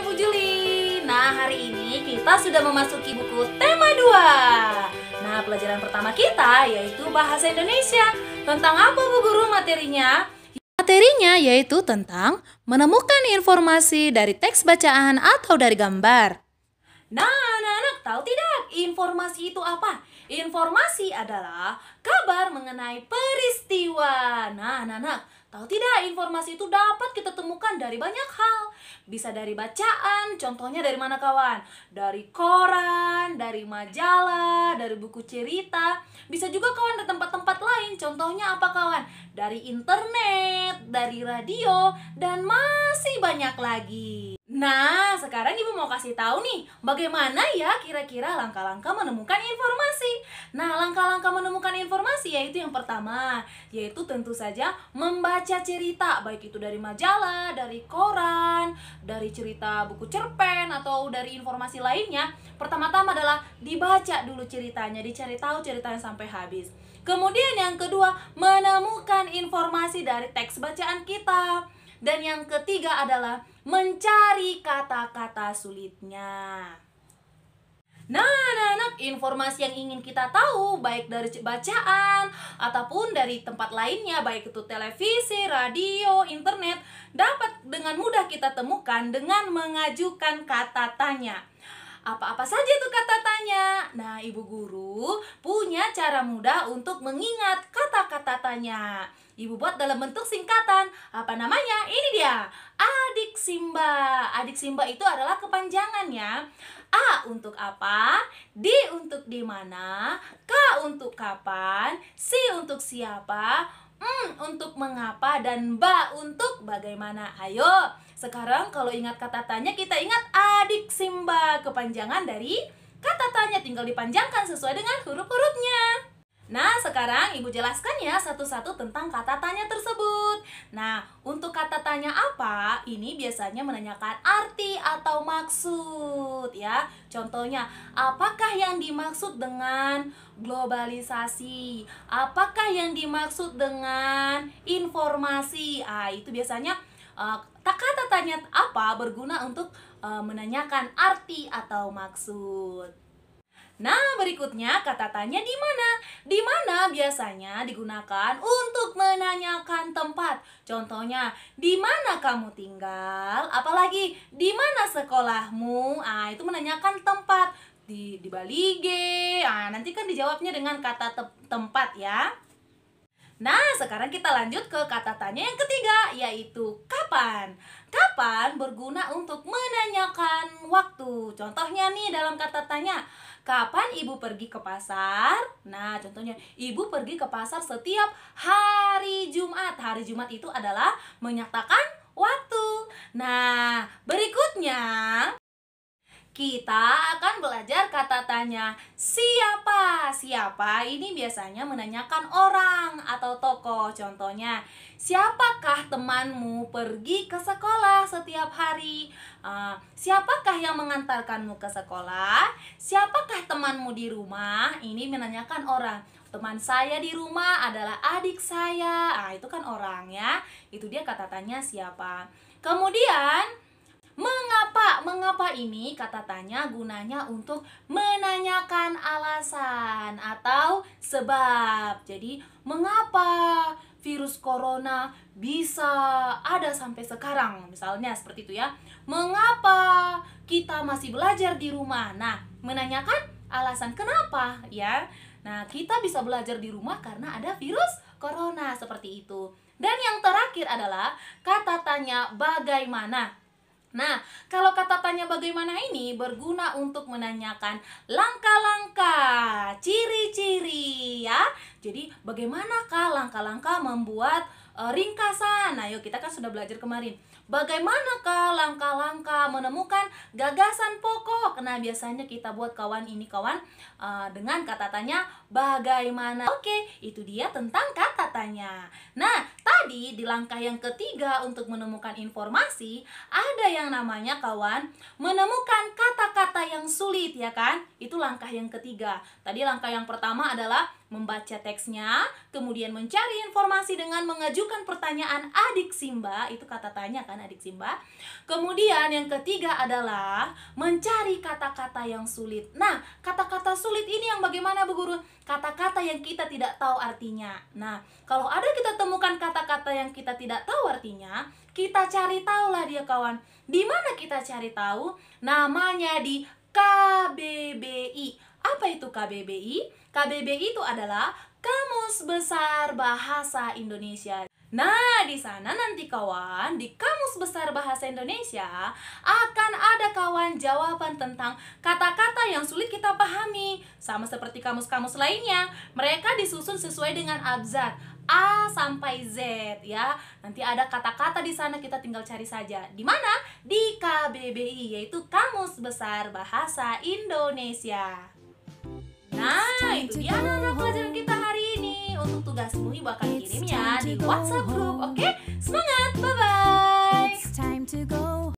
Ibu Juli. Nah, hari ini kita sudah memasuki buku tema 2. Nah, pelajaran pertama kita yaitu bahasa Indonesia. Tentang apa Bu Guru materinya? Materinya yaitu tentang menemukan informasi dari teks bacaan atau dari gambar. Nah, anak-anak tahu tidak informasi itu apa? Informasi adalah kabar mengenai peristiwa. Nah, anak-anak tahu tidak informasi itu dapat kita temukan dari banyak hal. Bisa dari bacaan, contohnya dari mana kawan? Dari koran, dari majalah, dari buku cerita. Bisa juga kawan dari tempat-tempat lain, contohnya apa kawan? Dari internet, dari radio, dan masih banyak lagi. Nah, sekarang Ibu mau kasih tahu nih, bagaimana ya kira-kira langkah-langkah menemukan informasi. Nah, langkah-langkah menemukan informasi yaitu yang pertama, yaitu tentu saja membaca cerita, baik itu dari majalah, dari koran, dari cerita buku cerpen, atau dari informasi lainnya. Pertama-tama adalah dibaca dulu ceritanya, dicari tahu ceritanya sampai habis. Kemudian yang kedua, menemukan informasi dari teks bacaan kita. Dan yang ketiga adalah mencari kata-kata sulitnya. Nah, anak-anak, informasi yang ingin kita tahu baik dari bacaan ataupun dari tempat lainnya, baik itu televisi, radio, internet, dapat dengan mudah kita temukan dengan mengajukan kata tanya. Apa-apa saja itu kata tanya? Nah, Ibu Guru punya cara mudah untuk mengingat kata-kata tanya. Ibu buat dalam bentuk singkatan. Apa namanya? Ini dia, Adik Simba. Adik Simba itu adalah kepanjangannya. A untuk apa, D untuk di mana, K untuk kapan, C untuk siapa, M untuk mengapa, dan Ba untuk bagaimana. Ayo, sekarang kalau ingat kata tanya, kita ingat Adik Simba. Kepanjangan dari kata tanya tinggal dipanjangkan sesuai dengan huruf-hurufnya. Nah, sekarang Ibu jelaskan ya satu-satu tentang kata tanya tersebut. Nah, untuk kata tanya apa, ini biasanya menanyakan arti atau maksud ya. Contohnya, apakah yang dimaksud dengan globalisasi? Apakah yang dimaksud dengan informasi? Itu biasanya kata tanya apa berguna untuk menanyakan arti atau maksud. Nah, berikutnya kata tanya di mana? Di mana biasanya digunakan untuk menanyakan tempat. Contohnya, di mana kamu tinggal? Apalagi, di mana sekolahmu? Itu menanyakan tempat. Di Bali G. Nanti kan dijawabnya dengan kata tempat ya. Nah, sekarang kita lanjut ke kata tanya yang ketiga, yaitu kapan. Kapan berguna untuk menanyakan waktu. Contohnya nih dalam kata tanya, kapan Ibu pergi ke pasar? Nah, contohnya, Ibu pergi ke pasar setiap hari Jumat. Hari Jumat itu adalah menyatakan waktu. Nah, berikutnya kita akan belajar kata tanya siapa. Siapa ini biasanya menanyakan orang atau tokoh. Contohnya, siapakah temanmu pergi ke sekolah setiap hari? Siapakah yang mengantarkanmu ke sekolah? Siapakah temanmu di rumah? Ini menanyakan orang. Teman saya di rumah adalah adik saya. Itu kan orang ya. Itu dia kata tanya siapa. Kemudian mengapa? Mengapa ini kata tanya gunanya untuk menanyakan alasan atau sebab. Jadi, mengapa virus corona bisa ada sampai sekarang? Misalnya seperti itu ya. Mengapa kita masih belajar di rumah? Nah, menanyakan alasan kenapa ya. Nah, kita bisa belajar di rumah karena ada virus corona seperti itu. Dan yang terakhir adalah kata tanya bagaimana. Nah, kalau kata tanya bagaimana ini berguna untuk menanyakan langkah-langkah, ciri-ciri ya. Jadi, bagaimanakah langkah-langkah membuat ringkasan? Nah, yuk kita kan sudah belajar kemarin. Bagaimanakah langkah-langkah menemukan gagasan pokok? Nah, biasanya kita buat kawan ini kawan dengan kata tanya bagaimana. Oke, itu dia tentang kata tanya. Nah, tadi di langkah yang ketiga untuk menemukan informasi, ada yang namanya kawan menemukan kata-kata yang sulit ya kan? Itu langkah yang ketiga. Tadi langkah yang pertama adalah membaca teksnya, kemudian mencari informasi dengan mengajukan pertanyaan adik Simba, itu kata tanya kan adik Simba. Kemudian yang ketiga adalah mencari kata-kata yang sulit. Nah, kata-kata sulit ini yang bagaimana Bu Guru? Kata-kata yang kita tidak tahu artinya. Nah, kalau ada kita temukan kata-kata yang kita tidak tahu artinya, kita cari tahulah dia kawan. Di mana kita cari tahu? Namanya di KBBI. Apa itu KBBI? KBBI itu adalah Kamus Besar Bahasa Indonesia. Nah, di sana nanti kawan, di Kamus Besar Bahasa Indonesia akan ada kawan jawaban tentang kata-kata yang sulit kita pahami. Sama seperti kamus-kamus lainnya, mereka disusun sesuai dengan abjad A sampai Z ya. Nanti ada kata-kata di sana, kita tinggal cari saja. Di mana? Di KBBI, yaitu Kamus Besar Bahasa Indonesia. Nah, itu dia anak-anak pelajaran kita hari ini. Untuk tugasmu, Ibu akan kirimnya di WhatsApp group. Oke? Semangat, bye-bye!